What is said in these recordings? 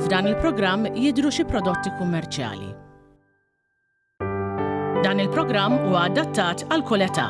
f'dan il-programm jidhru xi prodotti kummerċjali. Dan il-programm huwa adattat għal kull età.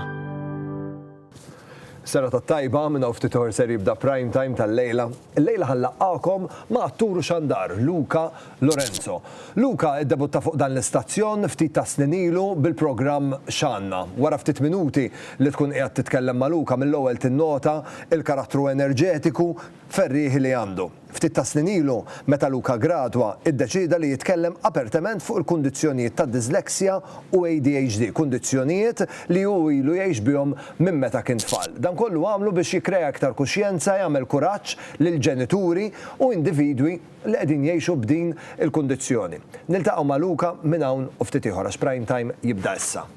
Sera tat-tajba minn ftit ieħor ser jibda prime time tal-lejla. Il-lejla ħallaqakom ma' atturu xandar Luca Lorenzo. Luca iddebutta fuq dan l-istazzjon ftit ta' snin ilu bil-programm X'għandna. Wara ftit minuti li tkun qiegħed titkellem ma' Luca mill-ewwel tinnota il-karattru enerġetiku ferrieħi li għandu. Ftit ta' snin ilu, meta Luca gradwa, iddeċida li jitkellem apertament fuq il-kundizzjonijiet ta' disleksja u ADHD, kundizzjonijiet li hu ilu jgħix bihom minn meta kien tfal. Dan kollu għamlu biex jikkrea aktar kuxjenza, jagħmel kuraġġ lil ġenituri u individwi li qegħdin jgħixu b'din il-kundizzjoni. Niltaqgħu ma' Luca minn hawn u ftit ieħor għax prime time jibda issa.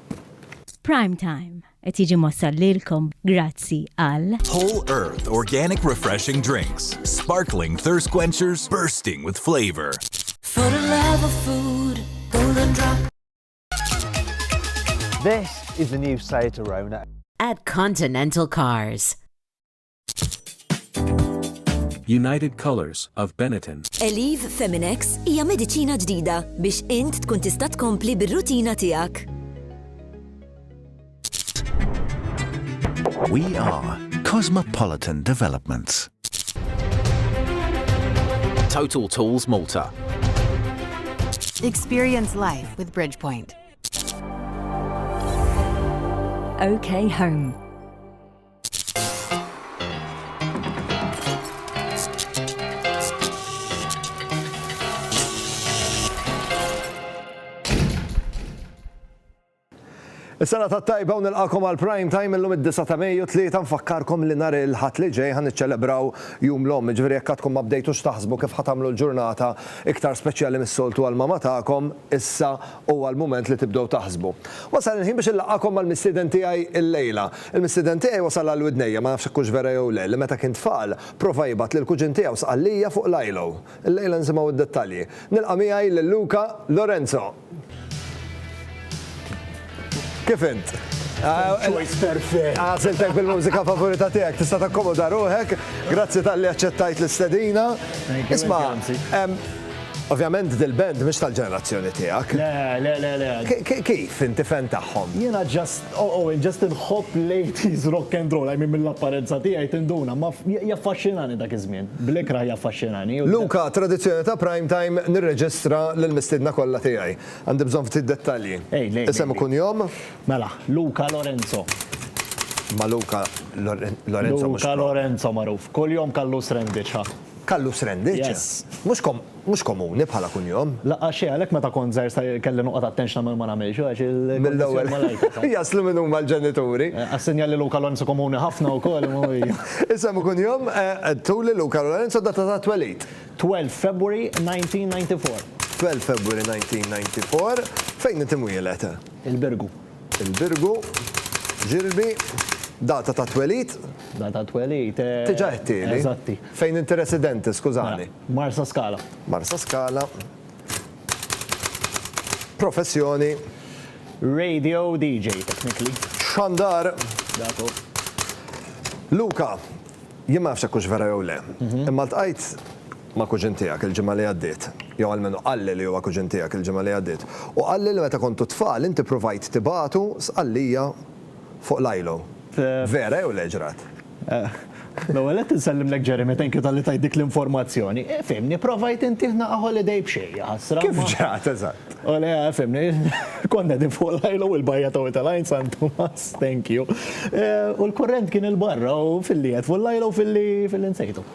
Prime time. Et jiġi mossal lilkom grazzi għal Whole Earth Organic Refreshing Drinks. Sparkling thirst quenchers bursting with flavor. For the love of food, Golden Drop. This is the new Seat Arona. At Continental Cars. United Colors of Benetton. Eleve Feminex hija mediċina ġdida biex int tkun tista' tkompli bir-rutina tiegħek. We are Cosmopolitan Developments. Total Tools Malta. Experience life with Bridgepoint. OK Home. Is-sena tat-tajba u nilqakom għal prime time illum id-9 ta' Mejju tlieta nfakkarkom li nhar il-ħadd li ġej ħan niċċelebraw jum l-omm, ġifieri jekk għadkom ma bdejtux taħsbu kif ħatamlu l-ġurnata iktar speċjali mis-soltu għal mama tagħkom, issa huwa l-mument li tibdew taħsbu. Wasal il-ħin biex illaqakom mal-mistieden tiegħi l-lejla. Il-mistieden tiegħi wasal għal widnejja ma nafx hekk vera jew le, li meta kien tfal prova jibgħat lil kuġin tiegħu sqallija fuq l-ajlow. Il-lejla nsimgħu id-dettalji. Nilqa' miegħi lil Luca Lorenzo. Kif int? Choice perfect. Għasiltek bil-mużika favorita tiegħek, tista' takkomoda ruħek, grazzi tal-li aċċettajt l-istedina. Isma', ovvjament dil-band mhix tal-ġenerazzjoni tiegħek. Le. Kif inti fan tagħhom? Jiena just inħobb ladies rock and roll, għajmin mill-apparenza tiegħi tinduna, ma jaffaxxinani dak iż-żmien. Bl-ikra jaffaxxinani. Luca, tradizzjoni ta' prime time nirreġistra lill-mistiedna kollha tiegħi. Għandi bżonn ftit dettalji. Isem ikun jom? Mela, Luca Lorenzo. Ma Luca Lorenzo mhux. Luca Lorenzo magħruf. Kuljum kallu srendiċ. Kallu srendiċ? Yes. Mhux komuni bħala kunjom. Laqqa xi għalhekk meta kont żgħir kelli noqgħod attention ma nagħmilx għax mill-ewwel. Jaslu minn huma l-ġenituri. Assenja li Luca Lorenzo komuni ħafna wkoll imma. Issa ikun jom tuli Luca Lorenzo data ta' twelid. 12 February 1994. 12 February 1994. Fejn inti mwieled? Il-Birgu. Il-Birgu, Ġilbi, data ta' twelid. Data twelid. Tiġa ħtieli. Eżatti. Fejn inti residenti, skużani. Marsa Scala. Marsa Scala. Professjoni. Radio DJ, technically. Xandar. Datu. Luca, jien ma nafx hekk vera jew le. Imma ltqajt ma' kuġin tiegħek il-ġimgħa li għaddiet. Jew almenu qalli li huwa kuġin tiegħek il-ġimgħa li għaddiet. U qalli li meta kontu tfal inti provajt tibatu sqallija fuq l-ajlow. Vera jew le ġrat? L-ewwel qed insellimlek Jeremy, thank you tal-li tajt dik l-informazzjoni. Fimni provajt intieħna holiday b'xejja ħasra. Kif ġrat eżatt? Ole, fimni, konna din fuq l-ajlow il-bajja ta' Line San Tomas, thank you. U l-kurrent kien il-barra u fil-liet fuq l-ajlow fil-insejtu.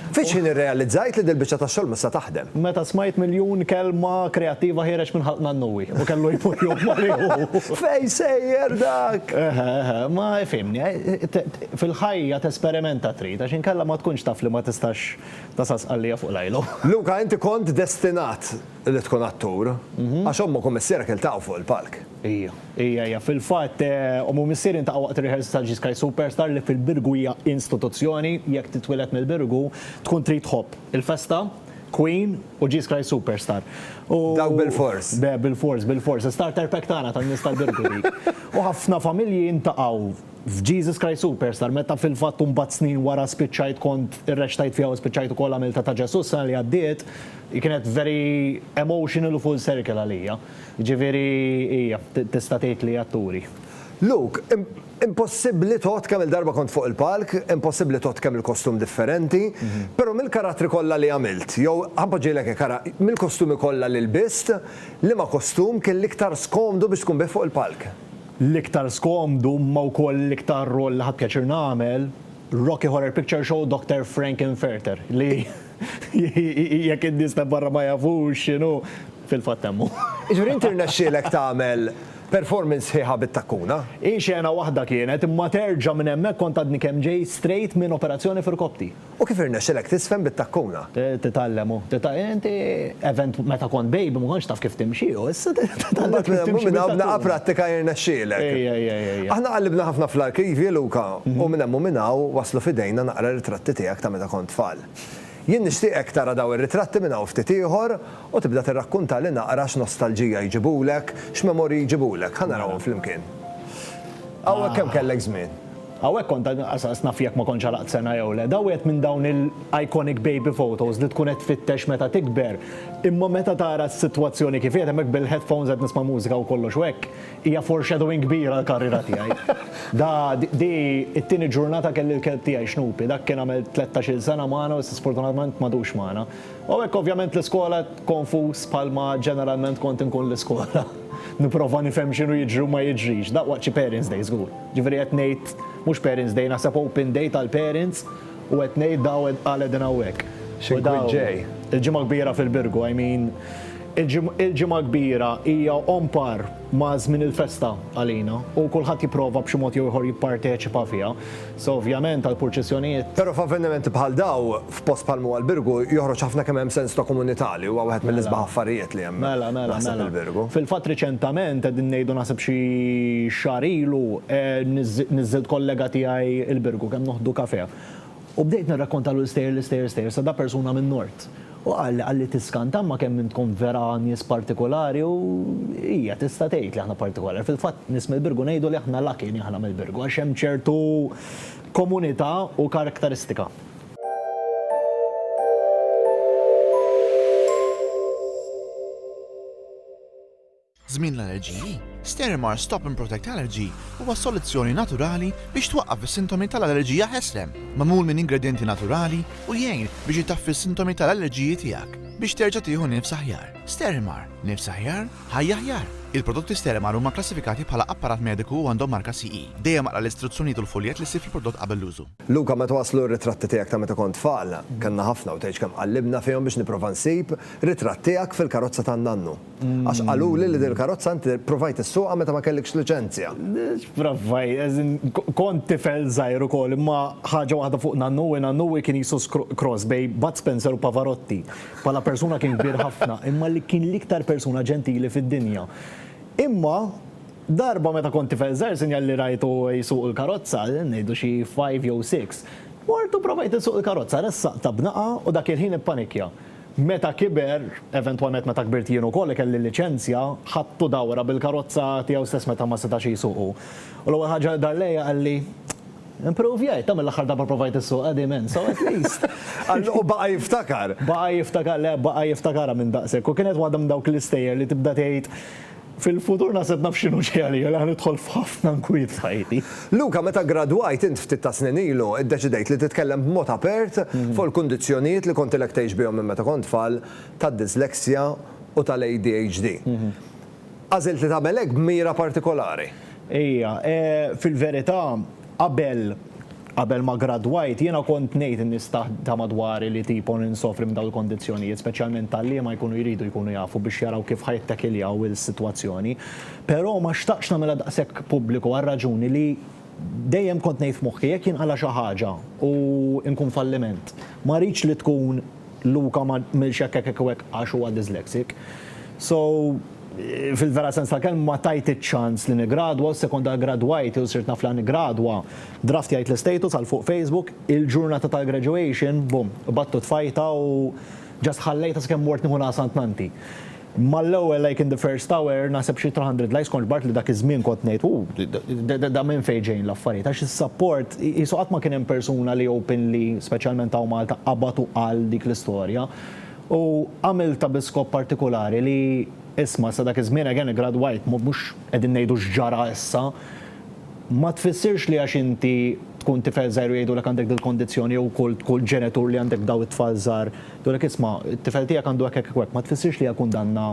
Fiċ nirrealizzajt li dil-biċċa tax-xogħol mista taħdem. Meta smajt miljun kelma kreattiva ħireġ minn ħalqna n-nuwi u kellu jmur jom mariju. Fej sejjer dak! Ma fimni, fil-ħajja t-esperimenta trid, għax inkella ma tkunx taf li ma tistax tasas għallija fuq lajlu. Luca, inti kont destinat li tkun attur, għax ommu kummissierek iltaqgħu fuq il-palk. Ija, fil-fatt, ommu missierin ta' waqt il-rehearsal ta' G-Sky Superstar li fil-Birgu hija istituzzjoni, jekk titwilet mill-Birgu, tkun trid tħobb il-festa, Queen u G-Sky Superstar. Daw bil-fors. Bil-fors. Starter pack tagħna tan-nies tal-Birgu. U ħafna familji intaqgħu f'Jesus Christ Superstar, meta fil-fatt mbagħad snin wara spiċċajt kont irreċtajt fiha u spiċċajt ukoll għamilta ta' Ġesus li għaddiet, kienet very emotional u full circle għalija. Ġifieri hija tista' tgħid li atturi. Luke, impossibbli tot kemm il-darba kont fuq il-palk, impossibbli tot kemm il-kostum differenti, però mill-karattri kollha li għamilt, jew ħanpoġġilek kara, mill-kostumi kollha li lbist, liema kostum kien l-iktar skomdu biex tkun bih fuq il-palk. L-iktar skomdu ma wkoll l-iktar rol li ħadd pjaċir nagħmel Rocky Horror Picture Show Dr. Frankenfurter li jekk in-nies barra ma jafux x'inhu fil-fatt hemmu. Iġifieri inti rnexxielek tagħmel performance ħieħa bit-takkuna? Xena waħda kienet, imma terġa' minn hemmhekk kont għadni kemm ġej straight minn operazzjoni fil-kopti. U kif irnexxielek tisfem bit-takkuna? Titgħallemu. Inti event meta kont baby ma kontx taf kif timxi, u issa titgħallem kif timxi. Minn hawn prattika jirnexxielek. Aħna qallibna ħafna fl-arkivi Luka, u minn hemm minnaw waslu fidejna naqra ritratti tiegħek ta' meta kont tfal. Jien nixtieqek tara daw ir-ritratti minn hawn ftit ieħor u tibda tirrakkunta li naqra x'nostalġija jġibulek, x'memorji jġibulek, ħa narawhom flimkien. Hawnhekk kemm kellek żmien? Hawnhekk kont qasas naf jekk ma kontx għalaqt sena jew le. Daw qed minn dawn il-iconic baby photos li tkun qed tfittex meta tikber. Imma meta tara s-sitwazzjoni kif qiegħed hemmhekk bil-headphones qed nisma' mużika u kollox hekk, hija foreshadowing kbira l-karriera tiegħi. Di it-tieni ġurnata kelli l-kelb tiegħi Snoopy, dak kien għamel 13-il sena magħna u sfortunatament m'għadux magħna. U hekk ovvjament l-iskola konfus bħalma ġeneralment kont inkun l-iskola. Nipprova nifhem x'inhu jiġri u ma jiġrix. Dak waqt xi Parents Day żgur. Ġifieri qed ngħid mhux Parents Day, naħseb Open Day tal-parents u qed ngħid daw għal hawnhekk. ġej. Il-ġimgħa kbira fil-Birgu, I mean, il-ġimgħa kbira hija on par ma' żmien il-festa għalina u kulħadd jipprova b'xi mod jew ieħor jipparteċipa fiha. So ovvjament għall-purċissjonijiet. Però f'avvenimenti bħal daw f'post bħal għall-Birgu joħroġ ħafna kemm hemm sens ta' komunità li huwa wieħed mill-isbaħ affarijiet li hemm. Mela. il-Birgu. Fil-fatt riċentament qegħdin ngħidu naħseb xi xahar ilu niżżid kollega tiegħi il-Birgu kemm noħdu kafè. U bdejt nirrakkontalu l-istejjer sa da persuna minn Nord. U għalli tiskanta ma kemm intkom vera nies partikolari u hija tista' tgħid li aħna partikolari. Fil-fatt nies mill-Birgu ngħidu li aħna lucky li aħna mill-Birgu għax hemm ċertu komunità u karakteristika. Żmien l-allerġiji, Sterimar Stop and Protect Allergy huwa soluzzjoni naturali biex twaqqaf is-sintomi tal-allerġija ħeslem, magħmul minn ingredienti naturali u jgħin biex itaffi s-sintomi tal-allerġiji tiegħek biex terġa' tieħu nifs aħjar. Sterimar, nifs aħjar, ħajja aħjar. Il-prodotti Sterimar huma klassifikati bħala apparat mediku u għandhom marka CE. Dejjem maqra l-istruzzjonijiet u l-foljet li ssir fil-prodott qabel l-użu. Luka, meta waslu r-ritratti tiegħek ta' meta kont tfal, kellna ħafna u tgħid kemm qallibna fihom biex nipprova nsib ritratt tiegħek fil-karozza tan-nannu. Għax qaluli li din il-karozza inti provajt issuqha meta ma kellikx liċenzja. Provaj, kont tifel żgħir ukoll, imma ħaġa waħda fuq Nannu kien jisus cross bej Bud Spencer u Pavarotti. Bħala persuna kien kbir ħafna, imma li kien l-iktar persuna ġentili fid-dinja. Imma darba meta kont tifel żgħir sinjal li rajtu jsuq il-karozza, ngħidu xi 5 jew 6. Mortu provajt isuq il-karozza, ressaq ta' bnaqa u dak il-ħin ippanikja. Meta kiber, eventwalment meta kbirt jien ukoll kelli liċenzja, ħadtu dawra bil-karozza tiegħu stess meta ma setax jisuqu. U l-ewwel ħaġa dar lejja qalli improvjajt, ta' mill-aħħar darba provajt issuq qedimen, so at least. U baqa' jiftakar. Baqa' jiftakara minn daqshekk. U kienet waħda minn dawk l-istejjer li tibda tgħid fil-futur naħseb naf x'inhu ġejali, għal nidħol f'ħafna nkwiet f'ħajti. Luka, meta gradwajt int ftit ta' snin ilu, iddeċidejt li titkellem b'mod apert fuq il-kundizzjonijiet li kont ilek tgħix bihom minn meta kont tfal tad-disleksja u tal-ADHD. Għażilt li tagħmel hekk b'mira partikolari. Ija, fil-verità qabel ma gradwajt, jiena kont ngħid in-nies ta' madwari li tipo ninsofri minn dawn il-kondizzjonijiet, speċjalment tal-liema jkunu jridu jkunu jafu biex jaraw kif ħajttakiljaw il-sitwazzjoni. Però ma xtaqx nagħmilha daqshekk pubbliku għal raġuni li dejjem kont ngħid f'moħħi jekk jinqala xi ħaġa u nkun falliment. Ma rridx li tkun Luka ma milx hekk għax huwa dyslexic. So fil-vera sens tal-kelma ma tajt iċ-ċans li nigradwa, sekonda gradwajt u sirt naf li nigradwa, draft jgħid l-status għal fuq Facebook, il-ġurnata tal-graduation, bum, battu tfajta u ġast ħallejta skemm mort nieħu nasant nanti. Mal-ewwel like in the first hour naħseb xi 300 likes kont bart li dak iż-żmien kont ngħid da minn fejn ġejjin l-affarijiet għax is-support isu qatt ma kien hemm persuna li openly speċjalment hawn Malta qabatu għal dik l-istorja u għamil ta' biskop partikolari li isma' sa dak iż-żmien again gradwajt mhux qegħdin ngħidu x'ġara issa ma tfissirx li għax inti tkun tifel żgħir jgħidulek għandek dil-kondizzjoni jew kull ġenitur li għandek daw it-tfal żgħar jgħidulek isma' it-tifel tiegħek għandu hekk hekk ma tfissirx li jkun danna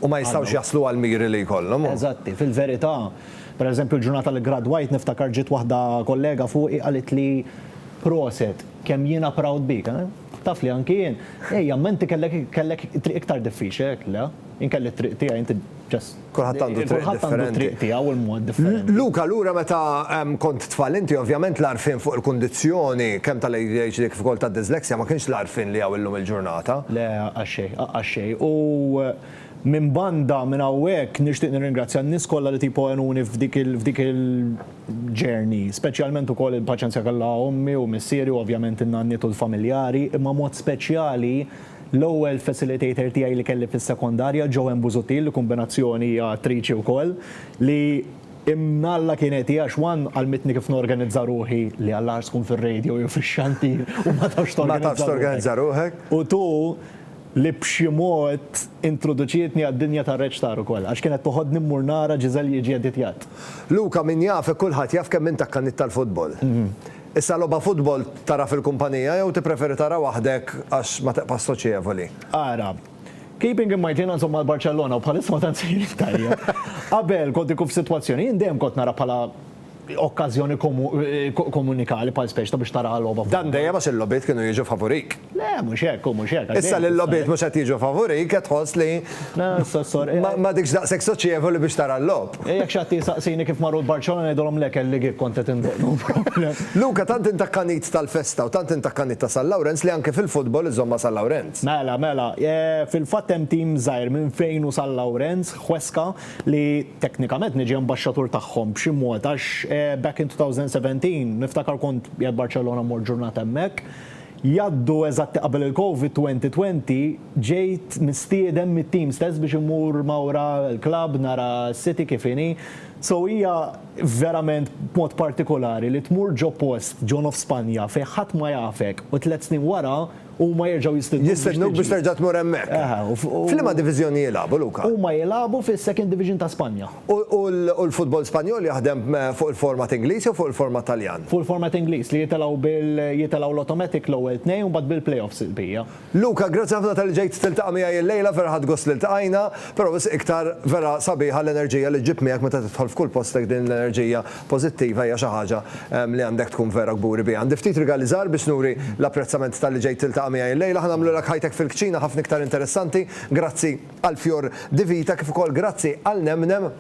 u ma jistgħux jaslu għal miri li jkollhom. Eżatti, fil-verità. Pereżempju l-ġurnata li gradwajt niftakar ġiet waħda kollega fuqi qalet li proset kemm jiena proud bik. Taf li anki jien. Ejja, menti kellek triq iktar diffiċli hekk le? Inkelli triq tiegħi inti ġast. Kulħadd għandu triq tiegħu u l-mod differenti. Luka, lura meta kont tfal inti ovvjament l-arfin fuq il-kundizzjoni kemm tal-ADHD kif ukoll tad-dyslexja ma kienx l-arfin li hawn illum il-ġurnata. Le għaxxej. U minn banda minn hawnhekk nixtieq nirringrazzja n-nies kollha li tipo għenuni f'dik il-journey, speċjalment ukoll il-paċenzja kellha ommi u missieri u ovvjament in-nanniet u l-familjari, imma mod speċjali l-ewwel facilitator tiegħi li kelli fis-sekondarja Joe Buzutil, kombinazzjoni attriċi wkoll li imnalla kienet hija xwan għalmitni kif norganizza ruħi li għallar tkun fir-radio jew fix-xantir u ma tafx torganizza ruħek. U tu li b'xi mod introduċietni għad-dinja tar-reċtar ukoll għax kienet toħodni mmur nara Ġiżel jiġi editjat. Luka, min jafek kulħadd jaf kemm inti akkanit tal-futbol. Issa logħba futbol tara fil-kumpanija jew tippreferi tara waħdek għax ma teqpas soċjevoli? Ara, keeping in mind jiena insomma l-Barcellona u bħalissa ma tant sejri tajjeb. Qabel kont ikun f'sitwazzjoni jien dejjem kont nara bħala okkażjoni komunikali bħal speċta biex tara logħba. Dan dejjem għax il-logħbiet kienu jiġu favorik. Le, mhux hekk. Issa l-logħbiet mhux qed jiġu favorik qed tħoss li ma dikx daqshekk soċjevoli biex tara l-logħb. Jekk xatti saqsini kif marru l-Barcellona ngħidulhom lek kelli gig kont qed indoq. Luka, tant intakkanit tal-festa u tant intakkanit ta' San Lawrenz li anke fil-futbol iżomma San Lawrenz. Mela. Fil-fatt hemm tim żgħir minn fejn u San Lawrenz, Huesca, li teknikament niġi ambaxxatur tagħhom b'xi mod għax back in 2017 niftakar kont jgħid Barcellona mor ġurnata hemmhekk. Jaddu eżatti qabel il-Covid 2020 ġejt mistiedem mit-tim stess biex imur mawra l-klabb nara City kif inhi. So hija verament mod partikolari li tmur ġo post ġon of Spanja fejn ħadd ma jafek u 3 snin wara huma jerġgħu jistennuk biex terġa' tmur hemmhekk. F'liema diviżjoni jilagħbu, Luka? Huma jilagħbu fis-second division ta' Spanja. U l-futbol Spanjol jaħdem fuq il-format Ingliż jew fuq il-format Taljan? Fuq il-format Ingliż li jitilgħu l-automatic l-ewwel tnejn u mbagħad bil-playoffs il-bija. Luka, grazzi ħafna tal ġejt tiltaqa' miegħi llejla vera ħadd gost li ltaqajna, però biss iktar vera sabiħa l-enerġija li ġib miegħek meta tidħol f'kull postek din l-enerġija pożittiva hija xi ħaġa li għandek tkun vera gburi biha. Għandi ftit rigali żgħar biex nuri l-apprezzament tal ġejt tiltaqa' miegħi llejla ħa nagħmlu lek ħajtek fil-kċina ħafna iktar interessanti. Grazzi għal Fjor di Vita kif ukoll grazzi għal Nemnem.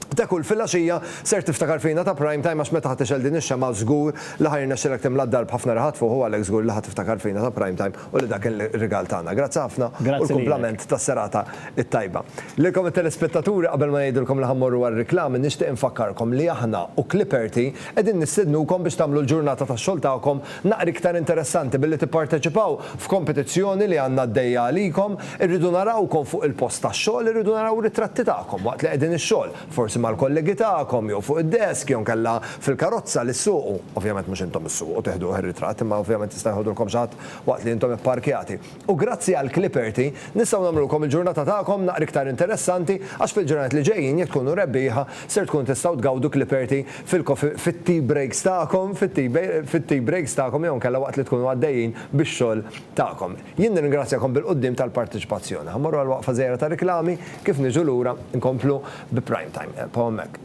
Tekul fil-għaxija ser tiftakar fina ta' prime time għax meta ħatixel din ix-xema żgur li ħajrna xilek timlad darb ħafna raħat fuq għalek żgur li ħatiftakar fina ta' prime time u li dak il-rigal tagħna. Grazzi ħafna u l-kumplament tas-serata it-tajba. Lilkom it-telespettaturi qabel ma ngħidulkom li ħammorru għar-riklami nixtieq infakkarkom li aħna u Clipperty qegħdin nistidnukom biex tagħmlu l-ġurnata tax-xogħol tagħkom naqri iktar interessanti billi tipparteċipaw f'kompetizzjoni li għandna għaddejja għalikom, irridu narawkom fuq il-post tax-xogħol, irridu naraw ritratti tagħkom waqt li qegħdin ix-xogħol. Forsi mal-kollegi tagħkom jew fuq id-desk jew kellha fil-karozza li ssuqu. Ovvjament mhux intom issuqu teħdu ir-ritratt, imma ovvjament tista' jħodulkom xi ħadd waqt li intom ipparkjati. U grazzi għal Clipperty nistgħu nagħmlulkom il-ġurnata tagħkom naqri iktar interessanti għax fil-ġurnat li ġejjin jekk tkunu rebbieħa ser tkun tistgħu tgawdu Clipperty fit-tea breaks tagħkom, fit-tea breaks tagħkom jew kellha waqt li tkunu għaddejjin bix-xogħol tagħkom. Jien nirringrazzjakom bil-qudiem tal-partiċipazzjoni. Ħammorru għal waqfa żgħira ta' riklami kif niġu lura nkomplu bi prime time. Pommek.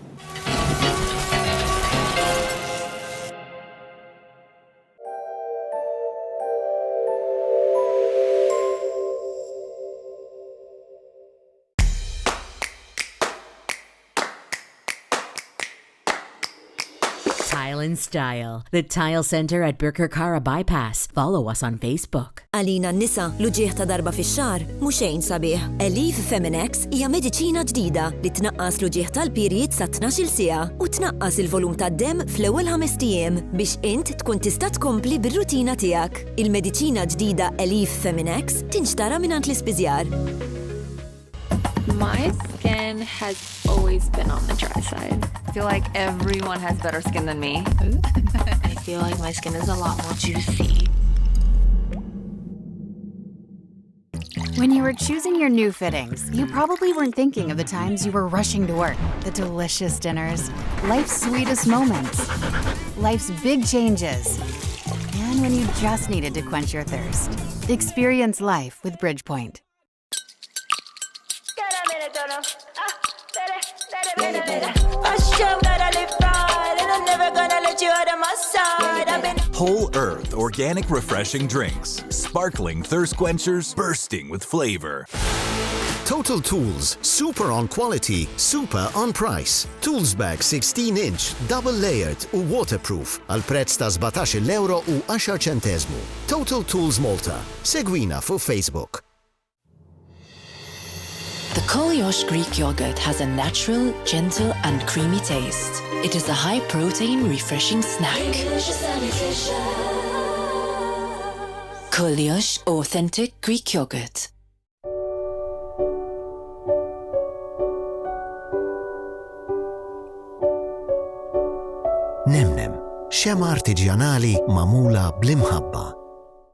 Tile and Style, the Tile Center at Birkirkara Bypass. Follow us on Facebook. Għalina n-nisa l-ġieħ ta' darba fix-xahar mhux xejn sabiħ. Elif Feminex hija mediċina ġdida li tnaqqas l-ġieħ tal-perjied sa 12 siegħa u tnaqqas il-volum tad-demm fl-ewwel 5 ijiem biex int tkun tista' tkompli bir-rutina tiegħek. Il-mediċina ġdida Elif Feminex tinxtara mingħand l-ispiżjar. My skin has always been on the dry side. I feel like everyone has better skin than me. I feel like my skin is a lot more juicy. When you were choosing your new fittings, you probably weren't thinking of the times you were rushing to work, the delicious dinners, life's sweetest moments, life's big changes, and when you just needed to quench your thirst. Experience life with Bridgepoint. Whole Earth Organic Refreshing Drinks. Sparkling thirst quenchers bursting with flavor. Total Tools, super on quality, super on price. Tools bag 16-inch, double layered u waterproof għal prezz ta' 17 euro u 10 ċentesmu. Total Tools Malta. Segwina fuq Facebook. The Koliosh Greek yogurt has a natural, gentle and creamy taste. It is a high-protein, refreshing snack. Koliosh Authentic Greek Yogurt. Nemnem, xema artiġjanali mamula bl-imħabba.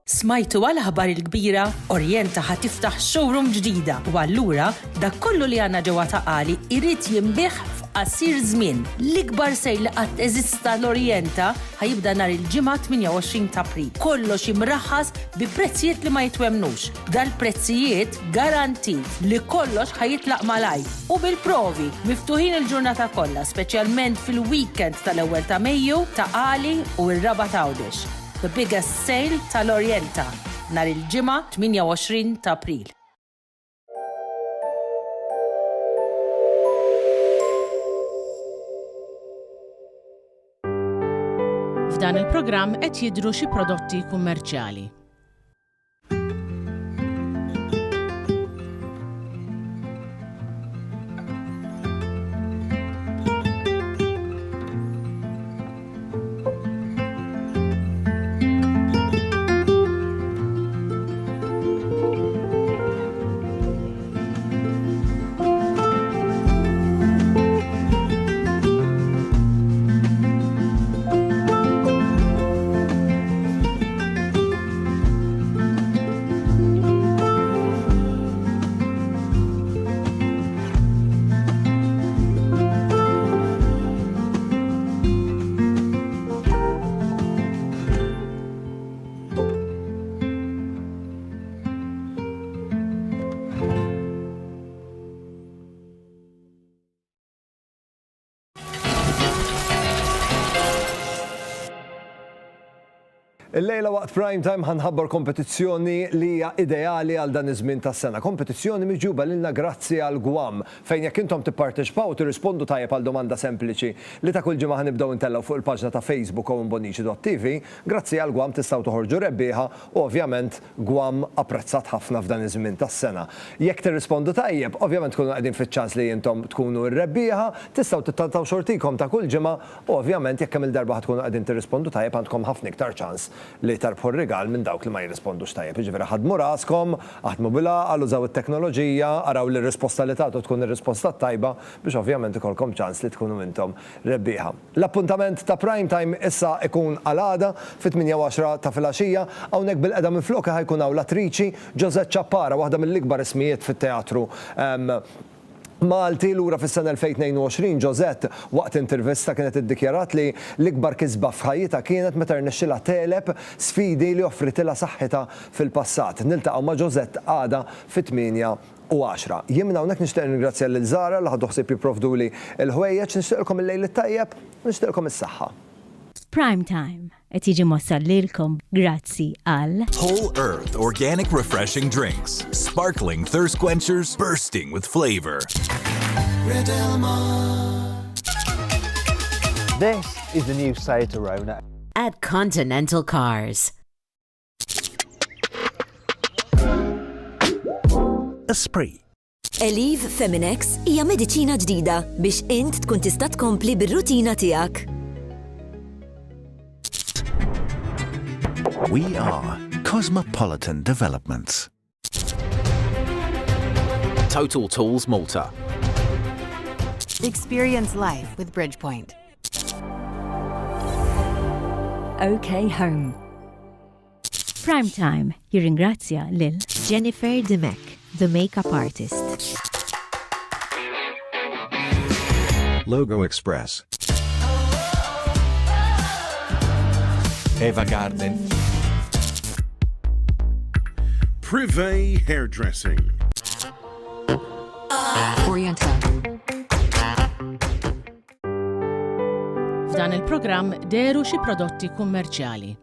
Smajtu għal-ħabar il-kbira, Orjenta ħa tiftaħ showroom ġdida u allura dak kollu li għandna ġewwa Taqali irid jinbih f'qasir żmien. L-ikbar sejl li qatt eżista l-Orjenta ħajibda nhar il-ġimgħa 28 ta' April. Kollox imraħħas bi prezzijiet li ma jitwemmnux. Dal-prezzijiet garantit li kollox ħajitlaq malaj. U bil-provi miftuħin il-ġurnata kollha, speċjalment fil-weekend tal-ewwel ta' Mejju, Taqali u r-Raba' ta' Għawdex. The biggest sale tal-Orjenta nhar il-ġimgħa 28 ta' April. F'dan il-programm qed jidhru xi prodotti kummerċjali. Il-lejla waqt prime time ħanħabbar kompetizzjoni li hija ideali għal dan iż-żmien tas-sena. Kompetizzjoni miġuba lilna grazzi għal Gwam fejn jekk intom tipparteċipaw tirrispondu tajjeb għal domanda sempliċi li ta' kull ġimgħa ħanibdew intellgħu fuq il-paġna ta' Facebook u mbonici.tv. Grazzi għal Gwam tistgħu toħorġu rebbieħa u ovvjament Gwam apprezzat ħafna f'dan iż-żmien tas-sena. Jekk tirrispondu tajjeb, ovvjament tkunu qegħdin fiċ-ċans li intom tkunu r-rebbieħa, tistgħu tittataw xortikom ta' kull ġimgħa u ovvjament jekk kemm il-darba tkunu qegħdin tirrispondu tajjeb għandkom ħafna iktar ċans li tarbħu rigal minn dawk li ma jirrispondux tajjeb. Ġifieri ħadmu raskom, aħdmu bil-għaqal, użaw it-teknoloġija, araw li r-risposta li tagħtu tkun ir-risposta tajba biex ovvjament ikolkom ċans li tkunu intom rebbieħa. L-appuntament ta' prime time issa ikun għal-għada fit-8 ta' filgħaxija, hawnhekk bil-qeda minn floka ħajkun hawn l-attriċi Ġozett Ċappara, waħda mill-ikbar ismijiet fit-teatru Malti. Lura fis-sena 2022 Ġozett waqt intervista kienet iddikjarat li l-ikbar kisba f'ħajjitha kienet meta rnexxilha teleb sfidi li offritilha saħħitha fil-passat. Niltaqgħu ma' Ġozett għada fit-8 u 10. Jien minn hawnhekk nixtieq ningrazzja lil Żara li ħadu ħsieb jipprovduli l-ħwejjeġ, nixtieqilkom il-lejl it-tajjeb, nixtieqilkom is-saħħa. Prime Time qed jiġi mossal lilkom grazzi għal Whole Earth Organic Refreshing Drinks. Sparkling thirst quenchers bursting with flavor. This is the new Seat Arona at Continental Cars. Esprit. Elif Feminex hija mediċina ġdida biex int tkun tista' tkompli bir-rutina tiegħek. We are Cosmopolitan Developments. Total Tools Malta. Experience life with Bridgepoint. OK Home. Primetime jirringrazzja lil Jennifer Demek, the makeup artist. Logo Express. Eva Garden. Privé Hairdressing. Oriental. F'dan il-programm deru xi prodotti kummerċjali.